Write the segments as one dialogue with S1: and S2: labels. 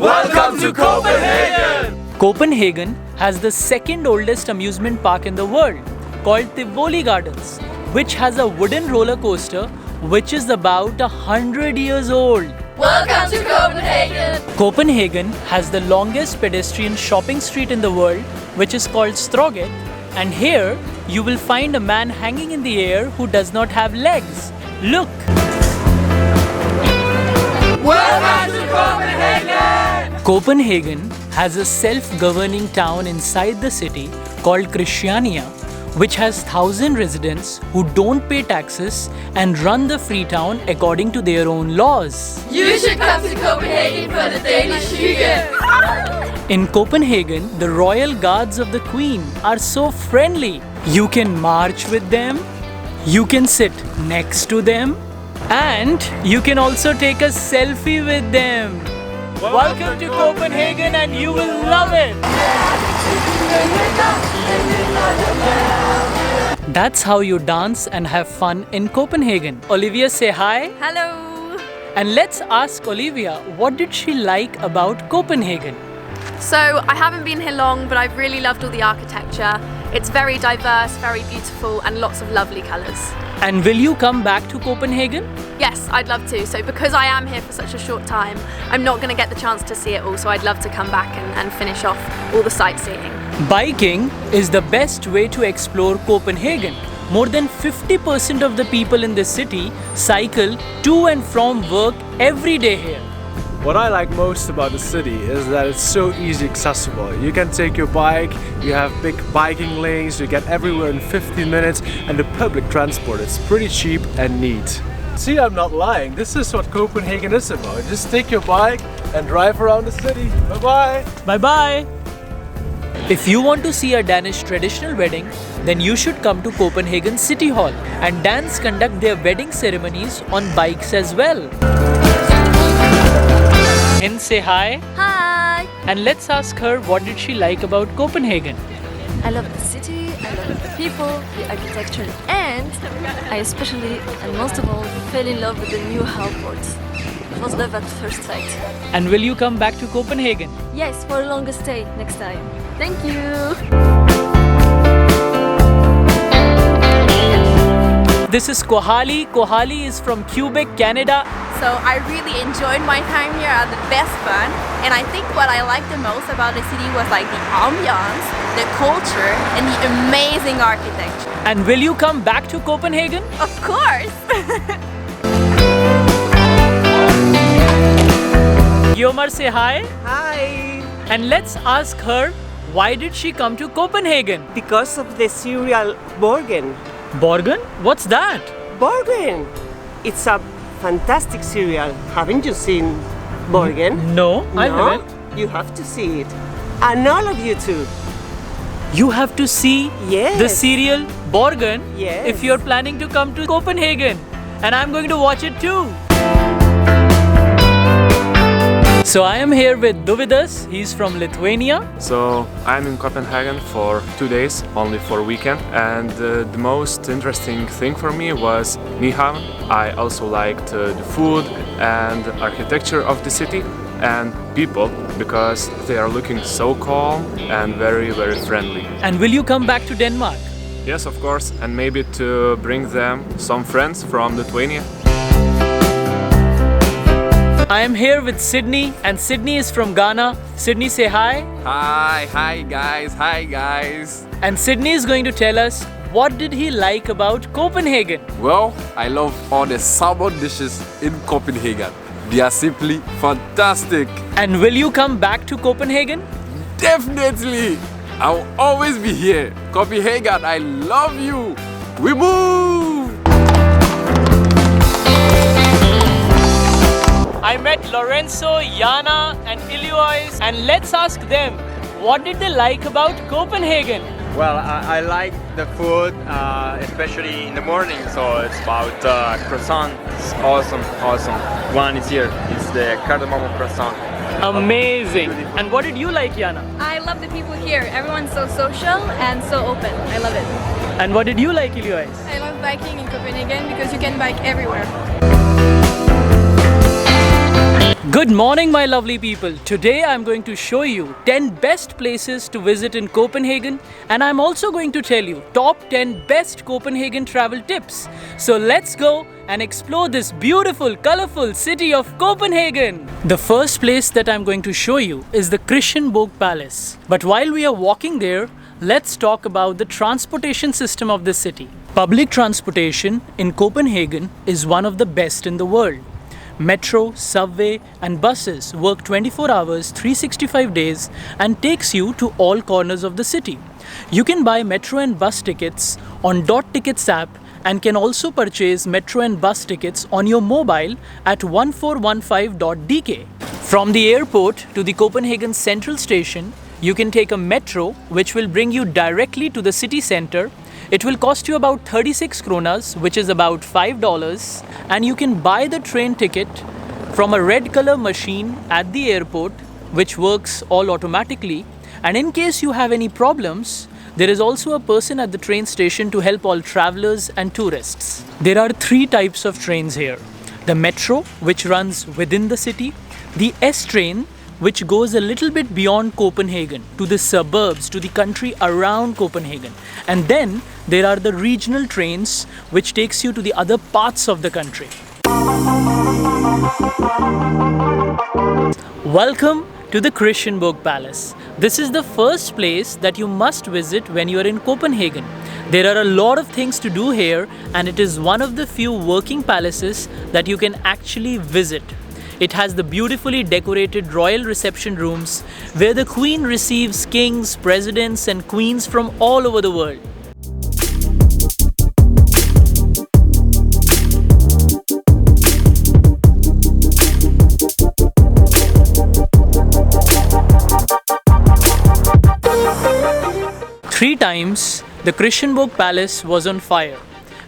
S1: Welcome to Copenhagen!
S2: Copenhagen has the second oldest amusement park in the world, called Tivoli Gardens, which has a wooden roller coaster which is about 100 years old.
S3: Welcome to Copenhagen!
S2: Copenhagen has the longest pedestrian shopping street in the world, which is called Stroget, and here you will find a man hanging in the air who does not have legs. Look!
S1: Welcome to Copenhagen!
S2: Copenhagen has a self-governing town inside the city called Christiania, which has 1,000 residents who don't pay taxes and run the free town according to their own laws.
S3: You should come to Copenhagen for the Danish hygge!
S2: In Copenhagen, the royal guards of the Queen are so friendly. You can march with them, you can sit next to them, and you can also take a selfie with them. Welcome to Copenhagen and you will love it! That's how you dance and have fun in Copenhagen. Olivia, say hi.
S4: Hello!
S2: And let's ask Olivia, what did she like about Copenhagen?
S4: So, I haven't been here long, but I've really loved all the architecture. It's very diverse, very beautiful, and lots of lovely colours.
S2: And will you come back to Copenhagen?
S4: Yes, I'd love to. So, because I am here for such a short time, I'm not going to get the chance to see it all, so I'd love to come back and finish off all the sightseeing.
S2: Biking is the best way to explore Copenhagen. More than 50% of the people in this city cycle to and from work every day here.
S5: What I like most about the city is that it's so easy accessible. You can take your bike, you have big biking lanes, you get everywhere in 15 minutes, and the public transport is pretty cheap and neat. See, I'm not lying. This is what Copenhagen is about. Just take your bike and drive around the city. Bye-bye!
S2: Bye-bye! If you want to see a Danish traditional wedding, then you should come to Copenhagen City Hall, and Danes conduct their wedding ceremonies on bikes as well. And say hi.
S4: Hi!
S2: And let's ask her what did she like about Copenhagen.
S6: I love the city, I love the people, the architecture, and I especially and most of all fell in love with the new airport. It was love at first sight.
S2: And will you come back to Copenhagen?
S6: Yes, for a longer stay next time. Thank you!
S2: This is Kohali. Kohali is from Quebec, Canada.
S7: So I really enjoyed my time here, I had the best fun, and I think what I liked the most about the city was like the ambiance, the culture, and the amazing architecture.
S2: And will you come back to Copenhagen?
S7: Of course!
S2: Yomar, say hi.
S8: Hi!
S2: And let's ask her, why did she come to Copenhagen?
S8: Because of the cereal Borgen.
S2: Borgen? What's that?
S8: Borgen! It's a fantastic cereal. Haven't you seen Borgen?
S2: No, I haven't.
S8: You have to see it. And all of you too.
S2: You have to see
S8: Yes.
S2: the cereal Borgen
S8: Yes.
S2: if you're planning to come to Copenhagen. And I'm going to watch it too. So I am here with Dovydas. He's from Lithuania.
S5: So I'm in Copenhagen for 2 days, only for a weekend, and the most interesting thing for me was Nyhavn. I also liked the food and architecture of the city and people, because they are looking so calm and very, very friendly.
S2: And will you come back to Denmark?
S5: Yes, of course, and maybe to bring them some friends from Lithuania.
S2: I am here with Sydney, and Sydney is from Ghana. Sydney, say hi.
S1: Hi guys.
S2: And Sydney is going to tell us what did he like about Copenhagen.
S1: Well, I love all the salmon dishes in Copenhagen. They are simply fantastic.
S2: And will you come back to Copenhagen?
S1: Definitely! I'll always be here. Copenhagen, I love you! We move!
S2: I met Lorenzo, Jana and Iliois, and let's ask them, what did they like about Copenhagen?
S9: Well, I like the food, especially in the morning, so it's about croissant. It's awesome. One is here, it's the cardamom croissant.
S2: Amazing. And what did you like, Jana?
S4: I love the people here. Everyone's so social and so open. I love it.
S2: And what did you like, Iliois?
S4: I love biking in Copenhagen because you can bike everywhere.
S2: Good morning, my lovely people. Today I'm going to show you 10 best places to visit in Copenhagen, and I'm also going to tell you top 10 best Copenhagen travel tips. So let's go and explore this beautiful, colorful city of Copenhagen. The first place that I'm going to show you is the Christianborg Palace. But while we are walking there, let's talk about the transportation system of the city. Public transportation in Copenhagen is one of the best in the world. Metro, subway and buses work 24 hours, 365 days and takes you to all corners of the city. You can buy metro and bus tickets on Dot Tickets app and can also purchase metro and bus tickets on your mobile at 1415.dk. From the airport to the Copenhagen Central Station, you can take a metro which will bring you directly to the city center. It will cost you about 36 kronas, which is about $5, and you can buy the train ticket from a red color machine at the airport, which works all automatically. And in case you have any problems, there is also a person at the train station to help all travelers and tourists. There are 3 types of trains here. The metro, which runs within the city, the S train, which goes a little bit beyond Copenhagen to the suburbs, to the country around Copenhagen. And then there are the regional trains which takes you to the other parts of the country. Welcome to the Christianborg Palace. This is the first place that you must visit when you are in Copenhagen. There are a lot of things to do here, and it is one of the few working palaces that you can actually visit. It has the beautifully decorated royal reception rooms where the Queen receives kings, presidents and queens from all over the world. Three times the Christianborg Palace was on fire,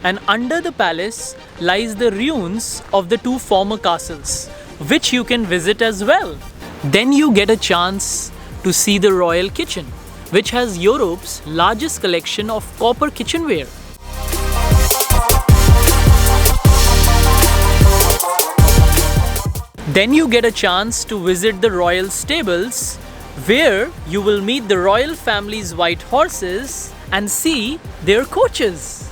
S2: and under the palace lies the ruins of the 2 former castles, which you can visit as well. Then you get a chance to see the royal kitchen, which has Europe's largest collection of copper kitchenware. Then you get a chance to visit the royal stables, where you will meet the royal family's white horses and see their coaches.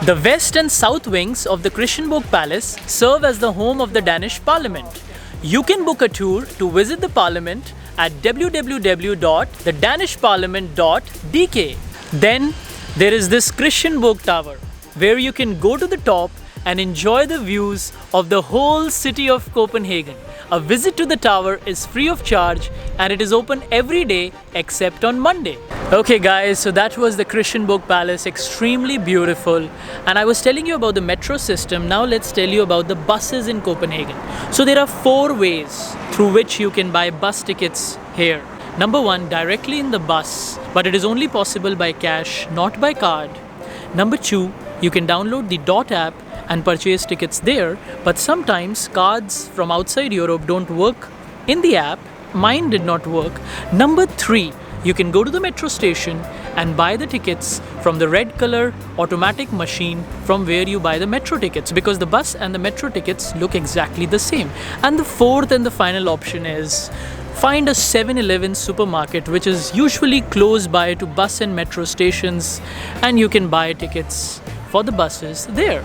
S2: The west and south wings of the Christianborg Palace serve as the home of the Danish Parliament. You can book a tour to visit the Parliament at www.thedanishparliament.dk. Then there is this Christianborg Tower, where you can go to the top and enjoy the views of the whole city of Copenhagen. A visit to the tower is free of charge and it is open every day except on Monday. Okay guys, so that was the Christianborg Palace, extremely beautiful. And I was telling you about the metro system. Now let's tell you about the buses in Copenhagen. So there are 4 ways through which you can buy bus tickets here. Number 1, directly in the bus, but it is only possible by cash, not by card. Number 2, you can download the Dot app and purchase tickets there, but sometimes cards from outside Europe don't work in the app. Mine did not work. Number 3, you can go to the metro station and buy the tickets from the red color automatic machine from where you buy the metro tickets, because the bus and the metro tickets look exactly the same. And the 4th and the final option is find a 7-Eleven supermarket which is usually close by to bus and metro stations, and you can buy tickets for the buses there.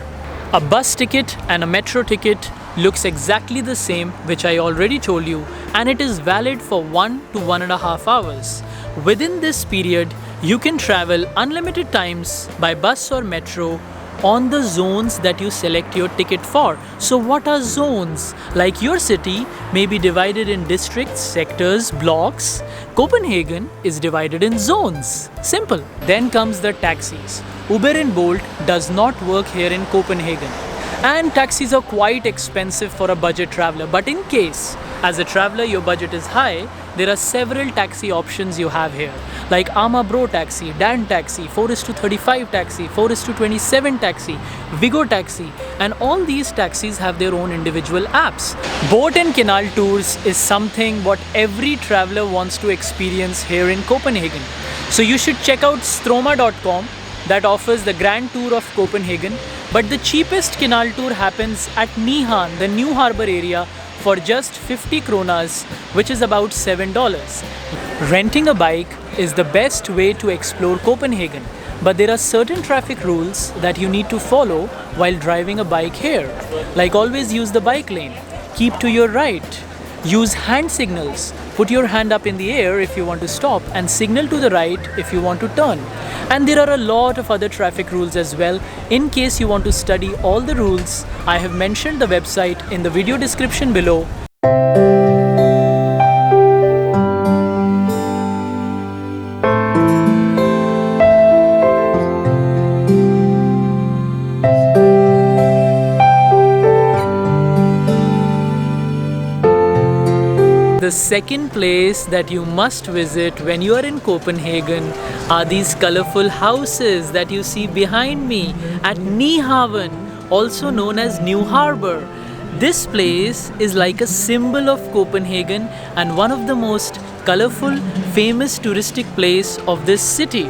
S2: A bus ticket and a metro ticket looks exactly the same, which I already told you, and it is valid for 1 to 1.5 hours. Within this period, you can travel unlimited times by bus or metro on the zones that you select your ticket for. So what are zones? Like your city may be divided in districts, sectors, blocks. Copenhagen is divided in zones. Simple. Then comes the taxis. Uber and Bolt does not work here in Copenhagen. And taxis are quite expensive for a budget traveler. But in case, as a traveler, your budget is high, there are several taxi options you have here. Like Amabro taxi, Dan taxi, 4:35 taxi, 4:27 taxi, Vigo taxi, and all these taxis have their own individual apps. Boat and canal tours is something what every traveler wants to experience here in Copenhagen. So you should check out stroma.com. that offers the grand tour of Copenhagen, but the cheapest canal tour happens at Nyhavn, the new harbour area, for just 50 kronas, which is about $7. Renting a bike is the best way to explore Copenhagen, but there are certain traffic rules that you need to follow while driving a bike here. Like always use the bike lane, keep to your right, use hand signals, put your hand up in the air if you want to stop and signal to the right if you want to turn. And there are a lot of other traffic rules as well. In case you want to study all the rules, I have mentioned the website in the video description below. The second place that you must visit when you are in Copenhagen are these colourful houses that you see behind me at Nyhavn, also known as New Harbour. This place is like a symbol of Copenhagen and one of the most colourful, famous touristic place of this city.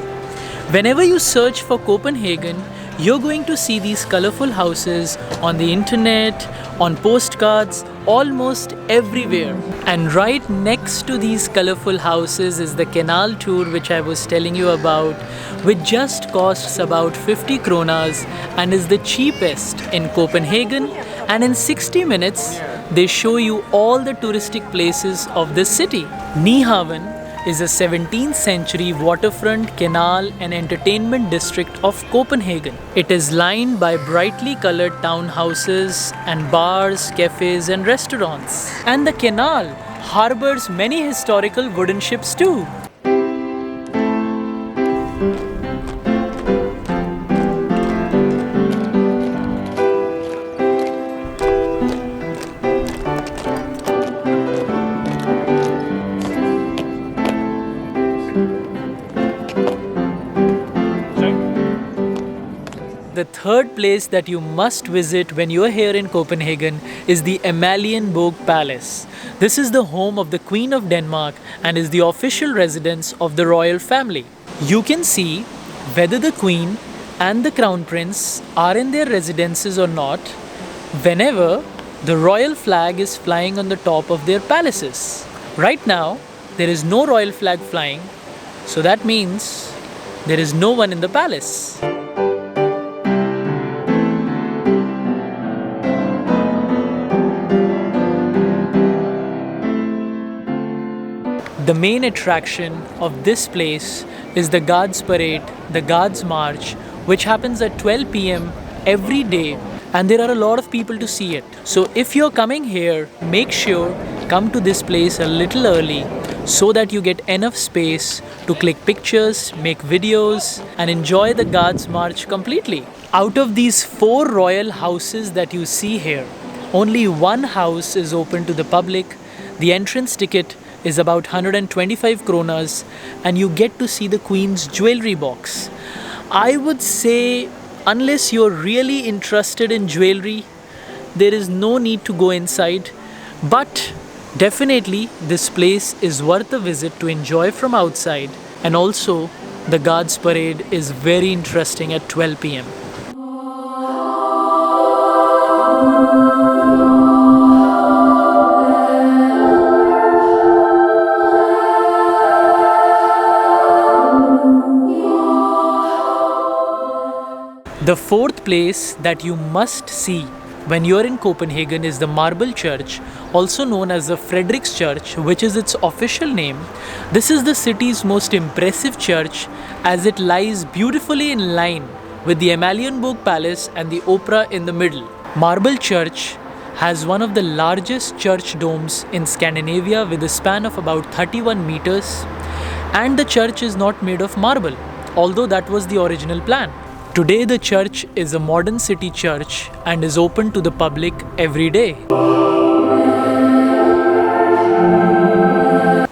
S2: Whenever you search for Copenhagen, you're going to see these colourful houses on the internet, on postcards, almost everywhere. And right next to these colourful houses is the Canal tour which I was telling you about, which just costs about 50 kronas and is the cheapest in Copenhagen. And in 60 minutes, they show you all the touristic places of the city. Nyhavn is a 17th century waterfront canal and entertainment district of Copenhagen. It is lined by brightly colored townhouses and bars, cafes and restaurants. And the canal harbors many historical wooden ships too. The third place that you must visit when you are here in Copenhagen is the Amalienborg Palace. This is the home of the Queen of Denmark and is the official residence of the royal family. You can see whether the Queen and the Crown Prince are in their residences or not whenever the royal flag is flying on the top of their palaces. Right now, there is no royal flag flying, so that means there is no one in the palace. The main attraction of this place is the Guards Parade, the Guards March, which happens at 12 p.m. every day, and there are a lot of people to see it. So if you're coming here, make sure come to this place a little early so that you get enough space to click pictures, make videos and enjoy the Guards March completely. Out of these 4 royal houses that you see here, only one house is open to the public. The entrance ticket is about 125 kronas and you get to see the Queen's jewelry box. I would say unless you're really interested in jewelry, there is no need to go inside, but definitely this place is worth a visit to enjoy from outside, and also the Guards Parade is very interesting at 12 p.m. The fourth place that you must see when you are in Copenhagen is the Marble Church, also known as the Frederik's Church, which is its official name. This is the city's most impressive church as it lies beautifully in line with the Amalienborg Palace and the Opera in the middle. Marble Church has one of the largest church domes in Scandinavia with a span of about 31 meters, and the church is not made of marble, although that was the original plan. Today the church is a modern city church and is open to the public every day.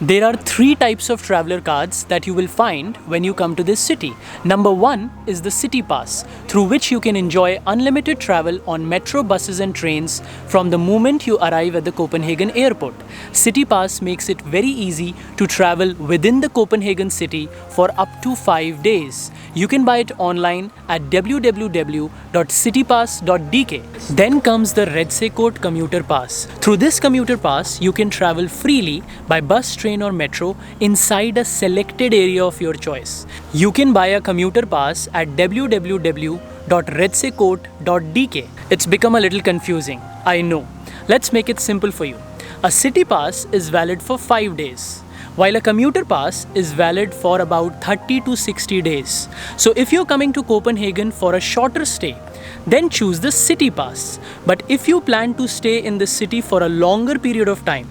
S2: There are three types of traveler cards that you will find when you come to this city. Number one is the City Pass, through which you can enjoy unlimited travel on metro, buses and trains from the moment you arrive at the Copenhagen airport. City Pass makes it very easy to travel within the Copenhagen city for up to 5 days. You can buy it online at www.citypass.dk. Then comes the Rejsekort Commuter Pass. Through this Commuter Pass, you can travel freely by bus, train or metro inside a selected area of your choice. You can buy a commuter pass at www.rejsekort.dk. It's become a little confusing, I know. Let's make it simple for you. A city pass is valid for 5 days, while a commuter pass is valid for about 30 to 60 days. So if you're coming to Copenhagen for a shorter stay, then choose the city pass. But if you plan to stay in the city for a longer period of time,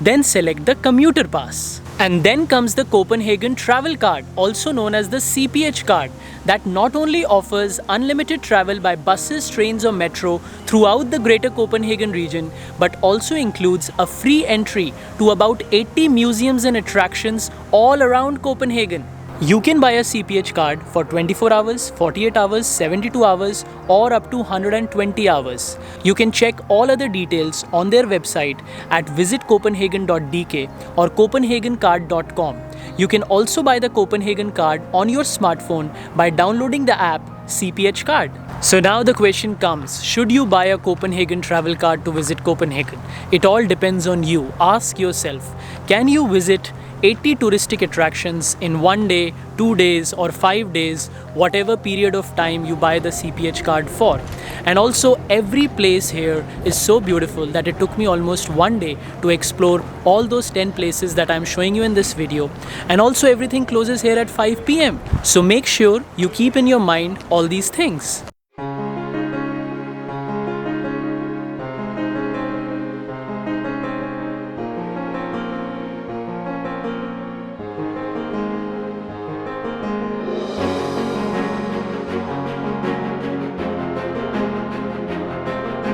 S2: then select the commuter pass. And then comes the Copenhagen travel card, also known as the CPH card, that not only offers unlimited travel by buses, trains or metro throughout the greater Copenhagen region, but also includes a free entry to about 80 museums and attractions all around Copenhagen. You can buy a CPH card for 24 hours, 48 hours, 72 hours or up to 120 hours. You can check all other details on their website at visitcopenhagen.dk or copenhagencard.com. You can also buy the Copenhagen card on your smartphone by downloading the app CPH card. So now the question comes, should you buy a Copenhagen travel card to visit Copenhagen? It all depends on you. Ask yourself, can you visit 80 touristic attractions in 1 day, 2 days or 5 days, whatever period of time you buy the CPH card for? And also every place here is so beautiful that it took me almost 1 day to explore all those 10 places that I'm showing you in this video. And also everything closes here at 5 p.m. So make sure you keep in your mind all these things.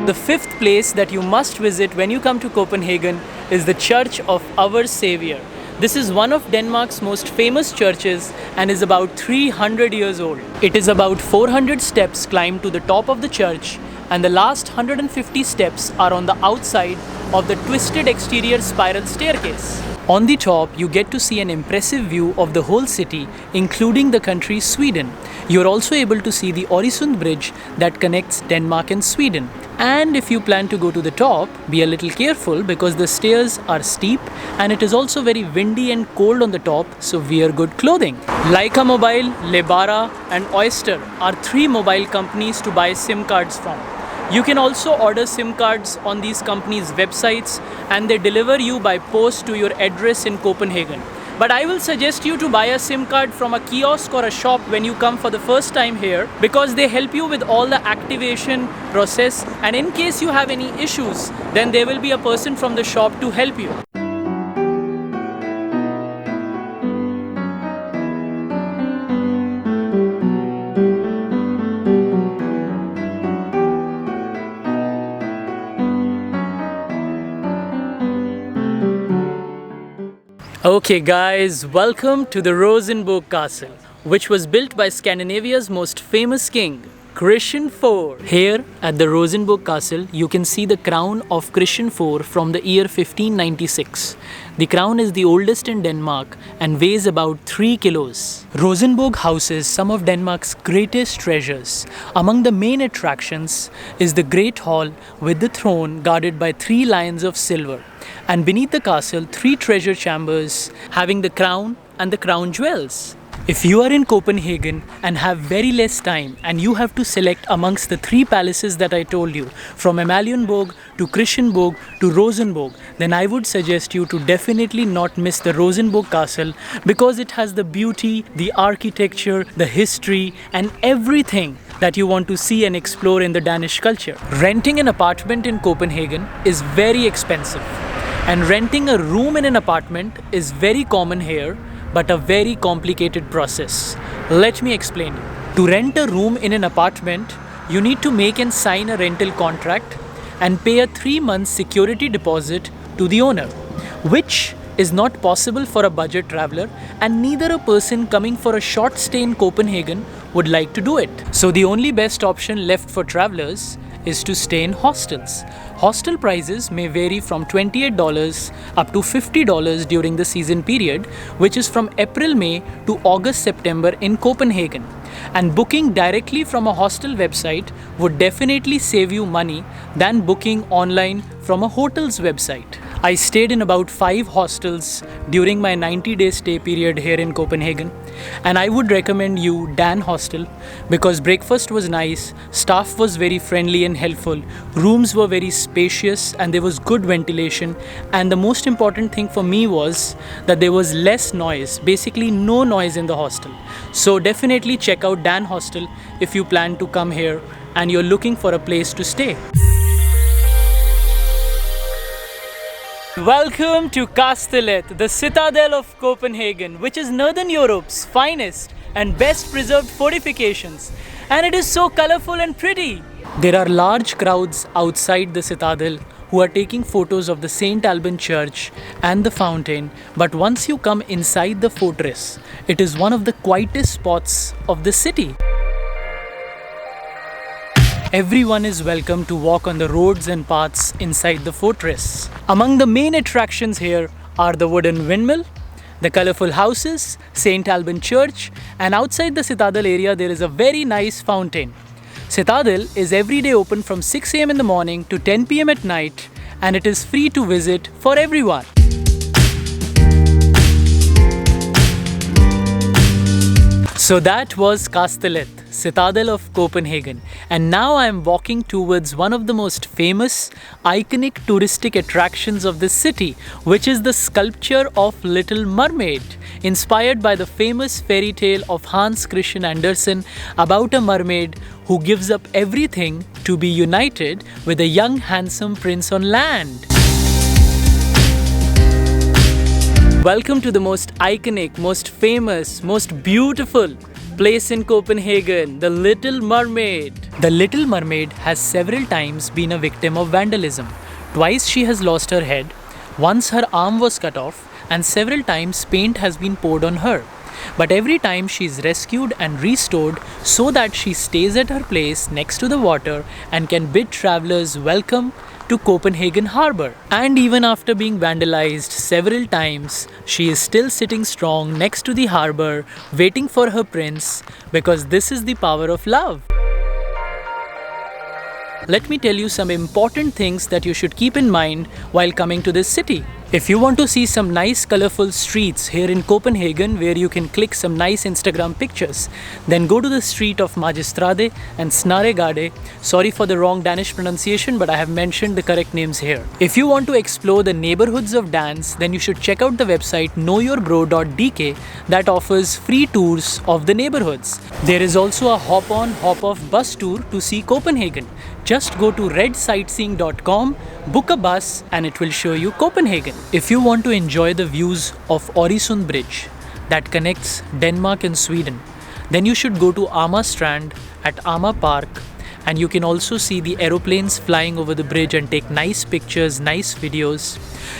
S2: The fifth place that you must visit when you come to Copenhagen is the Church of Our Saviour. This is one of Denmark's most famous churches and is about 300 years old. It is about 400 steps climbed to the top of the church, and the last 150 steps are on the outside of the twisted exterior spiral staircase. On the top, you get to see an impressive view of the whole city, including the country Sweden. You are also able to see the Oresund bridge that connects Denmark and Sweden. And if you plan to go to the top, be a little careful because the stairs are steep and it is also very windy and cold on the top, so wear good clothing. Leica Mobile, Lebara and Oyster are 3 mobile companies to buy SIM cards from. You can also order SIM cards on these companies' websites and they deliver you by post to your address in Copenhagen. But I will suggest you to buy a SIM card from a kiosk or a shop when you come for the first time here, because they help you with all the activation process, and in case you have any issues, then there will be a person from the shop to help you. Okay guys, welcome to the Rosenborg Castle, which was built by Scandinavia's most famous king, Christianborg. Here at the Rosenborg Castle, you can see the crown of Christianborg from the year 1596. The crown is the oldest in Denmark and weighs about 3 kilos. Rosenborg houses some of Denmark's greatest treasures. Among the main attractions is the Great Hall with the throne guarded by 3 lions of silver. And beneath the castle, 3 treasure chambers having the crown and the crown jewels. If you are in Copenhagen and have very less time and you have to select amongst the 3 palaces that I told you, from Amalienborg to Christianborg to Rosenborg, then I would suggest you to definitely not miss the Rosenborg Castle, because it has the beauty, the architecture, the history and everything that you want to see and explore in the Danish culture. Renting an apartment in Copenhagen is very expensive, and renting a room in an apartment is very common here, but a very complicated process. Let me explain you. To rent a room in an apartment, you need to make and sign a rental contract and pay a 3-month security deposit to the owner, which is not possible for a budget traveler, and neither a person coming for a short stay in Copenhagen would like to do it. So the only best option left for travelers is to stay in hostels. Hostel prices may vary from $28 up to $50 during the season period, which is from April-May to August-September in Copenhagen. And booking directly from a hostel website would definitely save you money than booking online from a hotel's website. I stayed in about 5 hostels during my 90-day stay period here in Copenhagen, and I would recommend you Dan Hostel because breakfast was nice, staff was very friendly and helpful, rooms were very spacious and there was good ventilation, and the most important thing for me was that there was less noise, basically no noise in the hostel. So definitely check out Dan Hostel if you plan to come here and you're looking for a place to stay. Welcome to Kastellat, the Citadel of Copenhagen, which is Northern Europe's finest and best preserved fortifications. And it is so colorful and pretty. There are large crowds outside the Citadel who are taking photos of the St. Alban Church and the fountain. But once you come inside the fortress, it is one of the quietest spots of the city. Everyone is welcome to walk on the roads and paths inside the fortress. Among the main attractions here are the wooden windmill, the colorful houses, St. Alban Church, and outside the Citadel area there is a very nice fountain. Citadel is every day open from 6 AM in the morning to 10 PM at night, and it is free to visit for everyone. So that was Kastellat, Citadel of Copenhagen, and now I am walking towards one of the most famous, iconic touristic attractions of this city, which is the sculpture of Little Mermaid, inspired by the famous fairy tale of Hans Christian Andersen about a mermaid who gives up everything to be united with a young handsome prince on land. Welcome to the most iconic, most famous, most beautiful place in Copenhagen, the Little Mermaid. The Little Mermaid has several times been a victim of vandalism. Twice she has lost her head, once her arm was cut off, and several times paint has been poured on her. But every time she is rescued and restored so that she stays at her place next to the water and can bid travelers welcome to Copenhagen Harbour. And even after being vandalized several times, she is still sitting strong next to the harbour waiting for her prince, because this is the power of love. Let me tell you some important things that you should keep in mind while coming to this city. If you want to see some nice colorful streets here in Copenhagen where you can click some nice Instagram pictures, then go to the street of Magistrade and Snaregade. Sorry for the wrong Danish pronunciation, but I have mentioned the correct names here. If you want to explore the neighborhoods of dance, then you should check out the website knowyourbro.dk that offers free tours of the neighborhoods. There is also a hop-on, hop-off bus tour to see Copenhagen. Just go to redsightseeing.com, book a bus, and it will show you Copenhagen. If you want to enjoy the views of Oresund Bridge that connects Denmark and Sweden, then you should go to Ama Strand at Ama Park, and you can also see the aeroplanes flying over the bridge and take nice pictures, nice videos.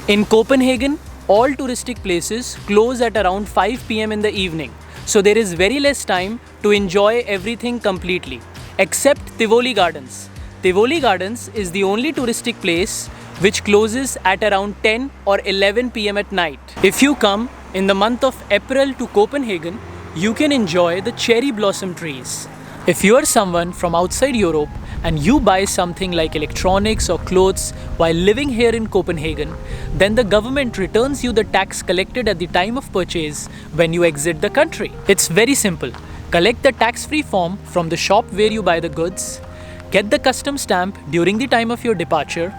S2: In Copenhagen, all touristic places close at around 5 PM in the evening, so there is very less time to enjoy everything completely, except Tivoli Gardens. Tivoli Gardens is the only touristic place which closes at around 10 or 11 PM at night. If you come in the month of April to Copenhagen, you can enjoy the cherry blossom trees. If you are someone from outside Europe and you buy something like electronics or clothes while living here in Copenhagen, then the government returns you the tax collected at the time of purchase when you exit the country. It's very simple. Collect the tax-free form from the shop where you buy the goods, get the custom stamp during the time of your departure,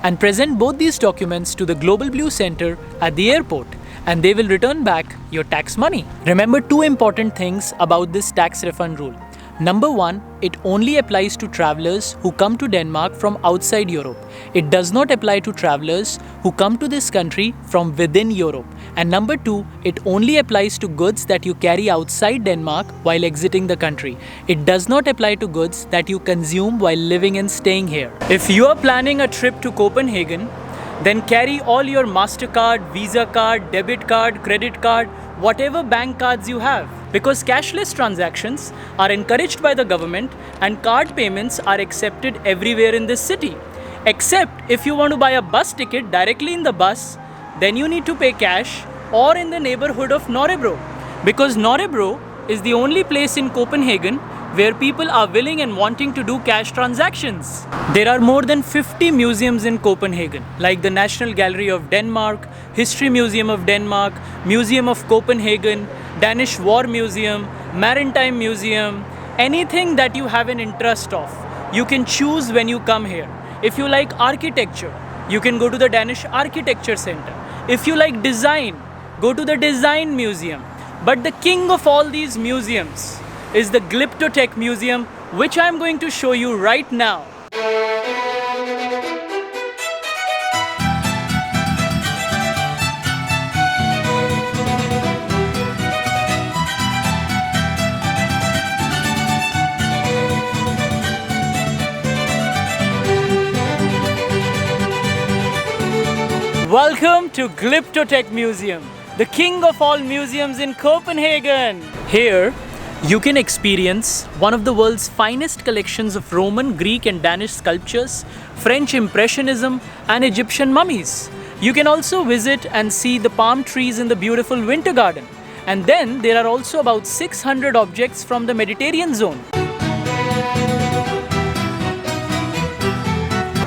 S2: and present both these documents to the Global Blue Center at the airport, and they will return back your tax money. Remember 2 important things about this tax refund rule. Number 1, it only applies to travelers who come to Denmark from outside Europe. It does not apply to travelers who come to this country from within Europe. And number 2, it only applies to goods that you carry outside Denmark while exiting the country. It does not apply to goods that you consume while living and staying here. If you are planning a trip to Copenhagen, then carry all your MasterCard, Visa card, debit card, credit card, whatever bank cards you have. Because cashless transactions are encouraged by the government and card payments are accepted everywhere in this city. Except if you want to buy a bus ticket directly in the bus, then you need to pay cash or in the neighborhood of Nørrebro. Because Nørrebro is the only place in Copenhagen where people are willing and wanting to do cash transactions. There are more than 50 museums in Copenhagen, like the National Gallery of Denmark, History Museum of Denmark, Museum of Copenhagen, Danish War Museum, Maritime Museum, anything that you have an interest of, you can choose when you come here. If you like architecture, you can go to the Danish Architecture Center. If you like design, go to the Design Museum. But the king of all these museums is the Glyptotek Museum, which I am going to show you right now. Welcome to Glyptotek Museum, the king of all museums in Copenhagen. Here, you can experience one of the world's finest collections of Roman, Greek and Danish sculptures, French Impressionism and Egyptian mummies. You can also visit and see the palm trees in the beautiful winter garden. And then there are also about 600 objects from the Mediterranean zone.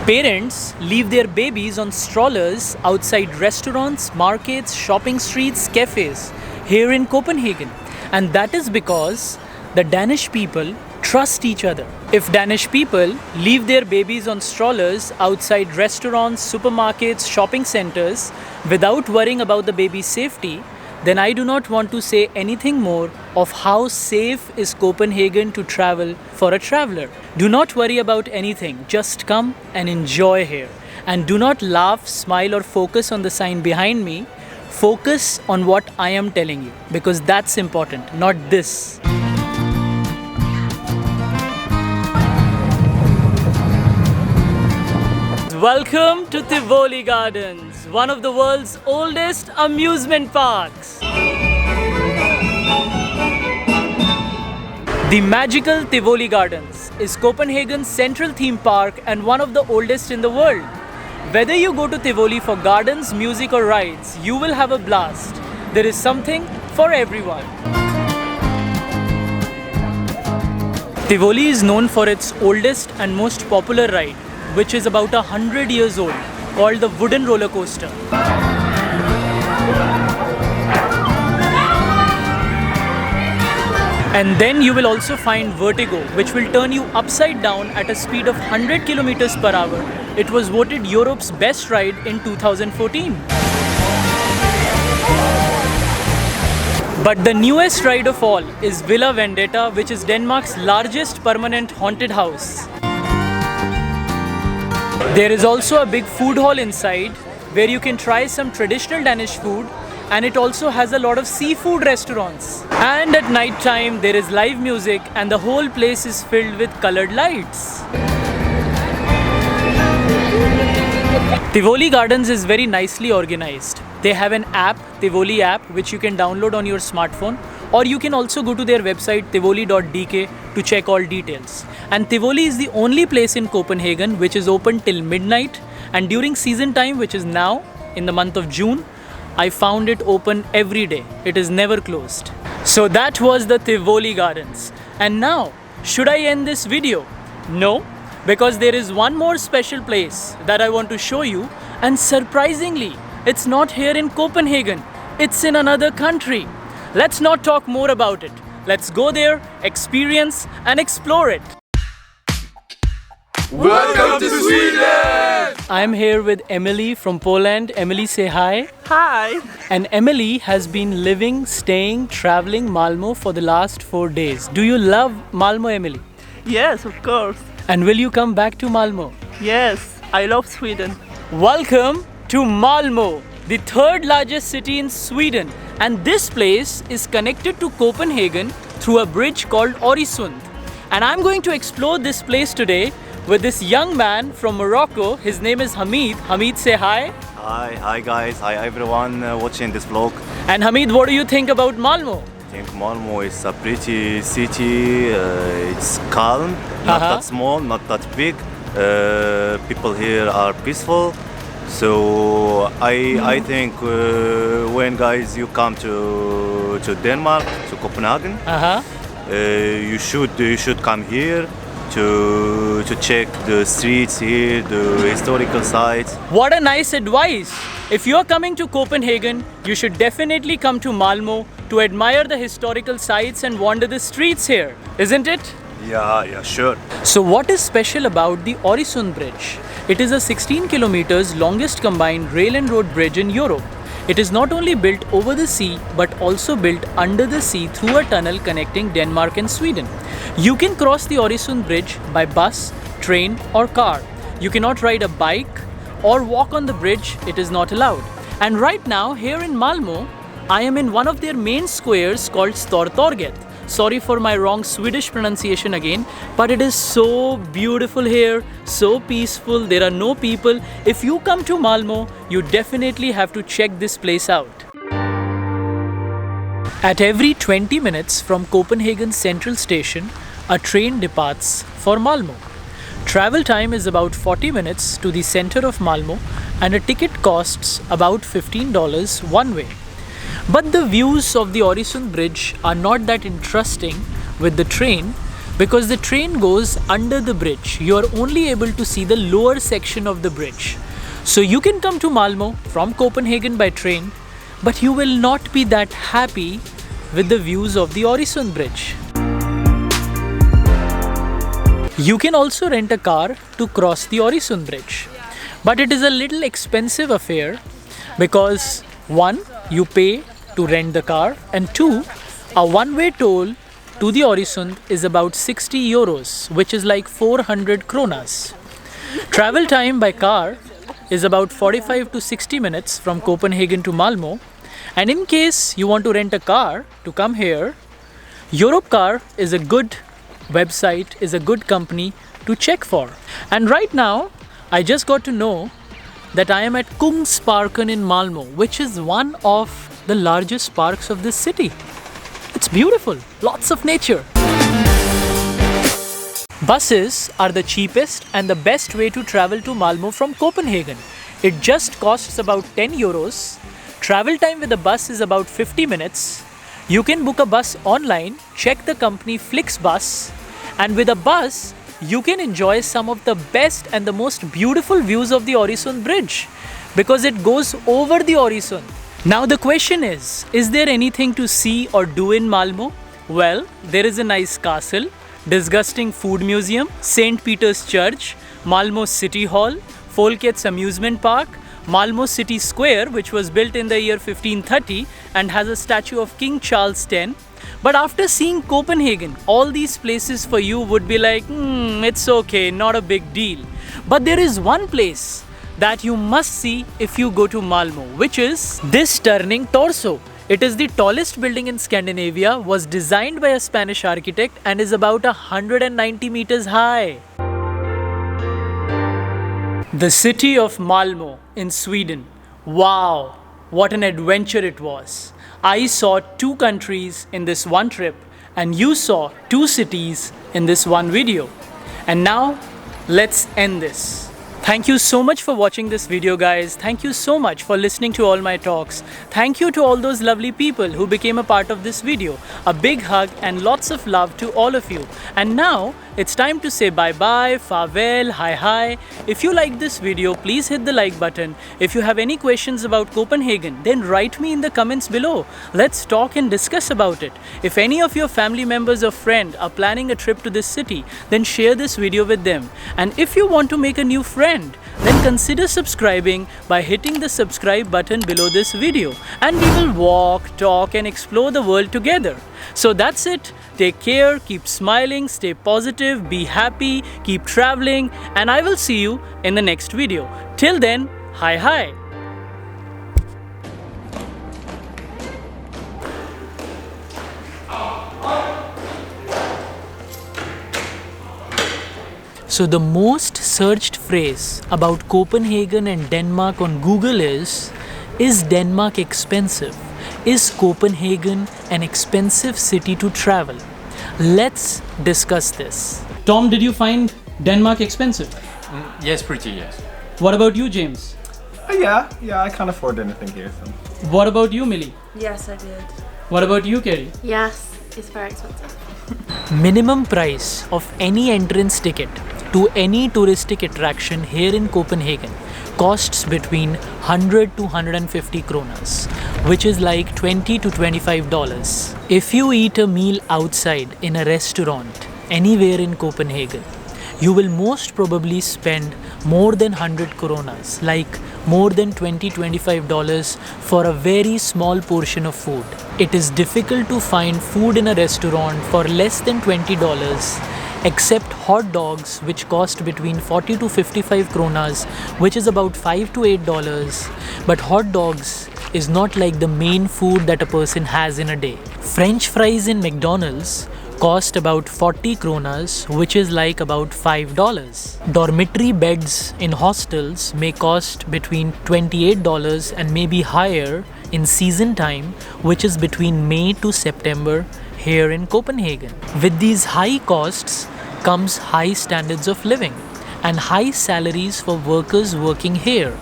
S2: Parents leave their babies on strollers outside restaurants, markets, shopping streets, cafes here in Copenhagen. And that is because the Danish people trust each other. If Danish people leave their babies on strollers outside restaurants, supermarkets, shopping centers without worrying about the baby's safety, then I do not want to say anything more of how safe is Copenhagen to travel for a traveler. Do not worry about anything, just come and enjoy here. And do not laugh, smile or focus on the sign behind me. Focus on what I am telling you, because that's important, not this. Welcome to Tivoli Gardens, one of the world's oldest amusement parks. The magical Tivoli Gardens is Copenhagen's central theme park and one of the oldest in the world. Whether you go to Tivoli for gardens, music or rides, you will have a blast. There is something for everyone. Tivoli is known for its oldest and most popular ride, which is about 100 years old, called the wooden roller coaster. And then you will also find Vertigo, which will turn you upside down at a speed of 100 kilometers per hour. It was voted Europe's best ride in 2014. But the newest ride of all is Villa Vendetta, which is Denmark's largest permanent haunted house. There is also a big food hall inside where you can try some traditional Danish food, and it also has a lot of seafood restaurants. And at night time there is live music and the whole place is filled with colored lights. Tivoli Gardens is very nicely organized. They have an app, Tivoli app, which you can download on your smartphone, or you can also go to their website tivoli.dk to check all details. And Tivoli is the only place in Copenhagen which is open till midnight, and during season time, which is now in the month of June, I found it open every day. It is never closed. So that was the Tivoli Gardens. And now, should I end this video? No, because there is one more special place that I want to show you, and surprisingly, it's not here in Copenhagen. It's in another country. Let's not talk more about it. Let's go there, experience and explore it.
S1: Welcome to Sweden!
S2: I'm here with Emily from Poland. Emily, say hi.
S8: Hi!
S2: And Emily has been living, staying, traveling Malmo for the last 4 days. Do you love Malmo, Emily?
S8: Yes, of course.
S2: And will you come back to Malmo?
S8: Yes, I love Sweden.
S2: Welcome to Malmo, the third largest city in Sweden. And this place is connected to Copenhagen through a bridge called Oresund. And I'm going to explore this place today with this young man from Morocco. His name is Hamid. Hamid, say hi.
S10: Hi guys, hi everyone watching this vlog.
S2: And Hamid, what do you think about Malmo?
S10: I think Malmo is a pretty city. It's calm, not that small, not that big. People here are peaceful. So I think when guys you come to Denmark, to Copenhagen, you should come here to check the streets here, the historical sites.
S2: What a nice advice! If you're coming to Copenhagen, you should definitely come to Malmo to admire the historical sites and wander the streets here, isn't it?
S10: Yeah, sure.
S2: So what is special about the Oresund Bridge? It is a 16 kilometers longest combined rail and road bridge in Europe. It is not only built over the sea but also built under the sea through a tunnel connecting Denmark and Sweden. You can cross the Oresund Bridge by bus, train or car. You cannot ride a bike or walk on the bridge, it is not allowed. And right now here in Malmo, I am in one of their main squares called Stortorget. Sorry for my wrong Swedish pronunciation again, but it is so beautiful here, so peaceful, there are no people. If you come to Malmo, you definitely have to check this place out. At every 20 minutes from Copenhagen Central Station, a train departs for Malmo. Travel time is about 40 minutes to the center of Malmo and a ticket costs about $15 one way. But the views of the Oresund Bridge are not that interesting with the train because the train goes under the bridge. You are only able to see the lower section of the bridge. So you can come to Malmo from Copenhagen by train, but you will not be that happy with the views of the Oresund Bridge. You can also rent a car to cross the Oresund Bridge, but it is a little expensive affair because 1. You pay to rent the car, and 2. A one-way toll to the Oresund is about 60 euros, which is like 400 kronas. Travel time by car is about 45 to 60 minutes from Copenhagen to Malmo, and in case you want to rent a car to come here, Europcar is a good website, is a good company to check for. And right now, I just got to know that I am at Kungsparken in Malmo, which is one of the largest parks of this city. It's beautiful, lots of nature. Buses are the cheapest and the best way to travel to Malmo from Copenhagen. It just costs about 10 euros. Travel time with a bus is about 50 minutes. You can book a bus online, check the company Flixbus, and with a bus, you can enjoy some of the best and the most beautiful views of the Oresund Bridge because it goes over the Oresund. Now the question is there anything to see or do in Malmo? Well, there is a nice castle, disgusting food museum, St. Peter's Church, Malmo City Hall, Folkets Amusement Park, Malmo City Square, which was built in the year 1530 and has a statue of King Charles X. But after seeing Copenhagen, all these places for you would be like, it's okay, not a big deal. But there is one place that you must see if you go to Malmo, which is this turning torso. It is the tallest building in Scandinavia, was designed by a Spanish architect and is about 190 meters high. The city of Malmo in Sweden. Wow, what an adventure it was. I saw 2 countries in this one trip and you saw 2 cities in this one video. And now, let's end this. Thank you so much for watching this video, guys. Thank you so much for listening to all my talks. Thank you to all those lovely people who became a part of this video. A big hug and lots of love to all of you. And now, it's time to say bye-bye, farvel, hi. If you like this video, please hit the like button. If you have any questions about Copenhagen, then write me in the comments below. Let's talk and discuss about it. If any of your family members or friends are planning a trip to this city, then share this video with them. And if you want to make a new friend, then consider subscribing by hitting the subscribe button below this video. And we will walk, talk and explore the world together. So that's it. Take care, keep smiling, stay positive, be happy, keep traveling, and I will see you in the next video. Till then, hi. So the most searched phrase about Copenhagen and Denmark on Google is Denmark expensive? Is Copenhagen an expensive city to travel? Let's discuss this. Tom, did you find Denmark expensive?
S11: Yes, pretty, yes.
S2: What about you, James?
S11: Yeah, I can't afford anything here. So.
S2: What about you, Millie?
S6: Yes, I did.
S2: What about you, Kerry?
S4: Yes, it's very expensive.
S2: Minimum price of any entrance ticket to any touristic attraction here in Copenhagen costs between 100 to 150 kronas, which is like $20 to $25. If you eat a meal outside in a restaurant anywhere in Copenhagen, you will most probably spend more than 100 kronas, like more than $20-25 for a very small portion of food. It is difficult to find food in a restaurant for less than $20 except hot dogs, which cost between 40 to 55 kronas, which is about $5 to $8. But hot dogs is not like the main food that a person has in a day. French fries in McDonald's cost about 40 kronas, which is like about $5. Dormitory beds in hostels may cost between $28 and maybe higher in season time, which is between May to September here in Copenhagen. With these high costs comes high standards of living and high salaries for workers working here.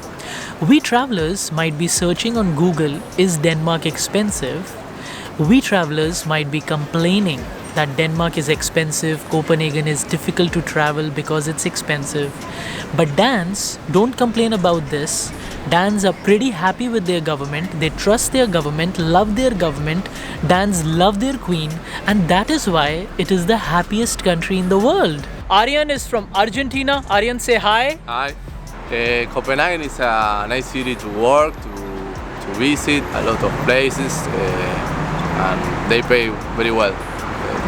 S2: We travelers might be searching on Google, is Denmark expensive? We travelers might be complaining that Denmark is expensive, Copenhagen is difficult to travel because it's expensive. But Danes don't complain about this. Danes are pretty happy with their government, they trust their government, love their government, Danes love their queen, and that is why it is the happiest country in the world. Aryan is from Argentina. Aryan, say hi.
S1: Hi. Copenhagen is a nice city to work, to visit, a lot of places, and they pay very well.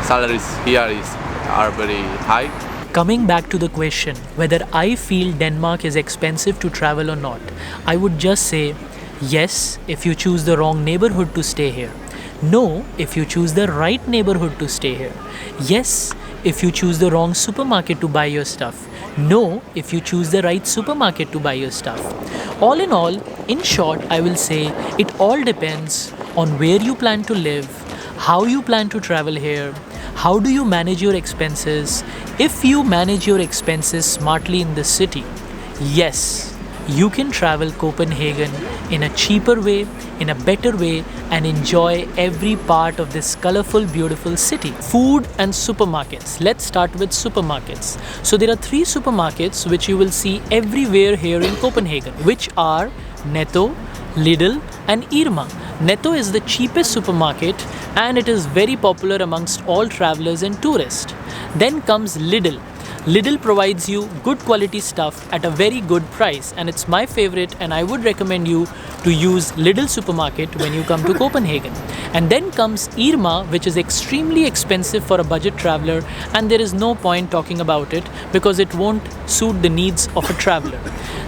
S1: Salaries here are very high.
S2: Coming back to the question whether I feel Denmark is expensive to travel or not, I would just say yes if you choose the wrong neighborhood to stay here. No if you choose the right neighborhood to stay here. Yes if you choose the wrong supermarket to buy your stuff. No if you choose the right supermarket to buy your stuff. All in all, in short, I will say it all depends on where you plan to live, how you plan to travel here, how do you manage your expenses. If you manage your expenses smartly in the city, yes, you can travel Copenhagen in a cheaper way, in a better way, and enjoy every part of this colorful, beautiful city. Food and supermarkets. Let's start with supermarkets. So there are 3 supermarkets which you will see everywhere here in Copenhagen, which are Netto, Lidl and Irma. Netto is the cheapest supermarket and it is very popular amongst all travelers and tourists. Then comes Lidl. Lidl provides you good quality stuff at a very good price, and it's my favorite, and I would recommend you to use Lidl supermarket when you come to Copenhagen. And then comes Irma, which is extremely expensive for a budget traveler, and there is no point talking about it because it won't suit the needs of a traveler.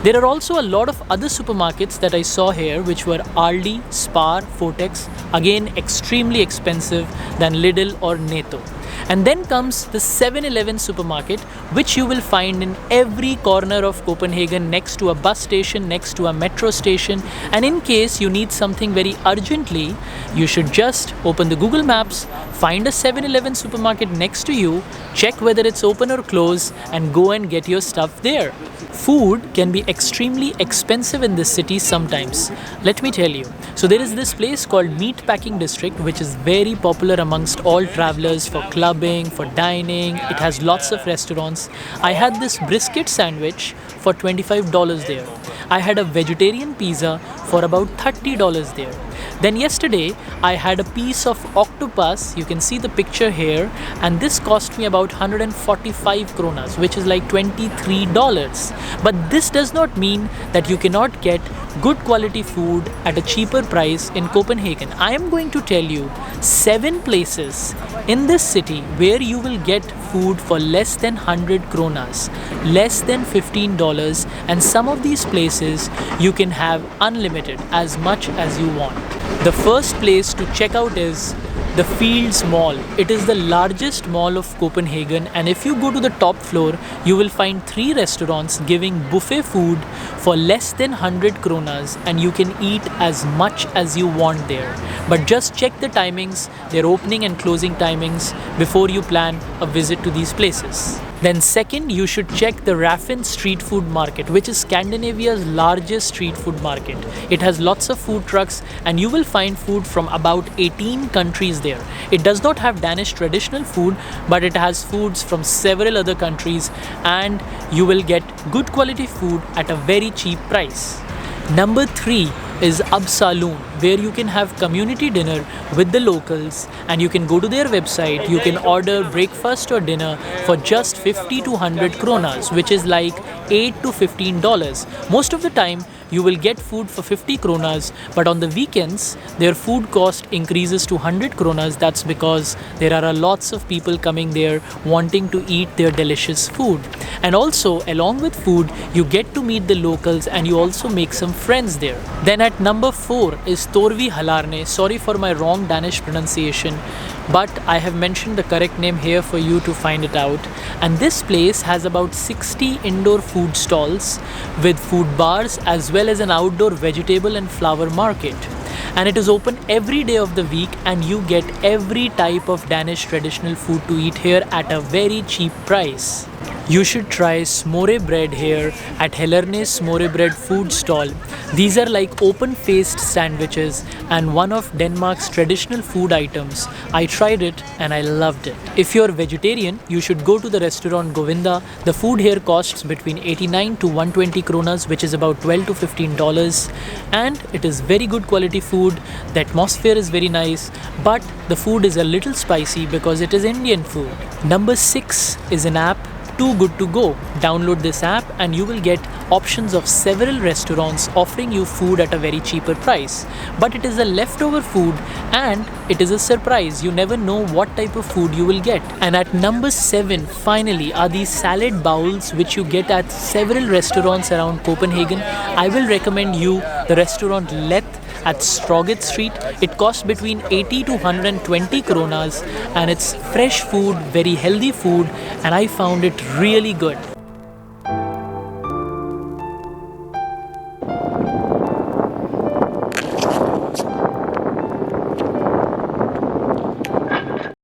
S2: There are also a lot of other supermarkets that I saw here, which were Aldi, Spar, Fortex, again extremely expensive than Lidl or Netto. And then comes the 7-Eleven supermarket, which you will find in every corner of Copenhagen, next to a bus station, next to a metro station. And in case you need something very urgently, you should just open the Google Maps, find a 7-Eleven supermarket next to you, check whether it's open or closed, and go and get your stuff there. Food can be extremely expensive in this city sometimes. Let me tell you. So there is this place called Meatpacking District, which is very popular amongst all travelers for clubbing, for dining. It has lots of restaurants. I had this brisket sandwich for $25 there. I had a vegetarian pizza for about $30 there. Then yesterday I had a piece of octopus, you can see the picture here, and this cost me about 145 kronas, which is like $23. But this does not mean that you cannot get good quality food at a cheaper price in Copenhagen. I am going to tell you 7 places in this city where you will get food for less than 100 kronas, less than $15, and some of these places you can have unlimited, as much as you want. The first place to check out is the Fields Mall. It is the largest mall of Copenhagen, and if you go to the top floor, you will find 3 restaurants giving buffet food for less than 100 kronas, and you can eat as much as you want there. But just check the timings, their opening and closing timings before you plan a visit to these places. Then second, you should check the Raffin street food market, which is Scandinavia's largest street food market. It has lots of food trucks and you will find food from about 18 countries there. It does not have Danish traditional food, but it has foods from several other countries, and you will get good quality food at a very cheap price. Number 3 is Absalon, where you can have community dinner with the locals, and you can go to their website, you can order breakfast or dinner for just 50 to 100 kronas, which is like $8 to $15. Most of the time you will get food for 50 kronas, but on the weekends their food cost increases to 100 kronas. That's because there are lots of people coming there wanting to eat their delicious food. And also, along with food, you get to meet the locals and you also make some friends there. Then at number 4 is Torvi Halarne. Sorry for my wrong Danish pronunciation, but I have mentioned the correct name here for you to find it out. And this place has about 60 indoor food stalls with food bars as well as an outdoor vegetable and flower market. And it is open every day of the week, and you get every type of Danish traditional food to eat here at a very cheap price. You should try smøre bread here at Hellernes smøre bread food stall. These are like open-faced sandwiches and one of Denmark's traditional food items. I tried it and I loved it. If you're vegetarian, you should go to the restaurant Govinda. The food here costs between 89 to 120 kronas, which is about $12 to $15, and it is very good quality food. The atmosphere is very nice, but the food is a little spicy because it is Indian food. Number 6 is an app, Too Good To Go. Download this app and you will get options of several restaurants offering you food at a very cheaper price. But it is a leftover food and it is a surprise. You never know what type of food you will get. And at number 7, finally, are these salad bowls which you get at several restaurants around Copenhagen. I will recommend you the restaurant Let at Stroget Street. It costs between 80 to 120 kronas and it's fresh food, very healthy food, and I found it really good.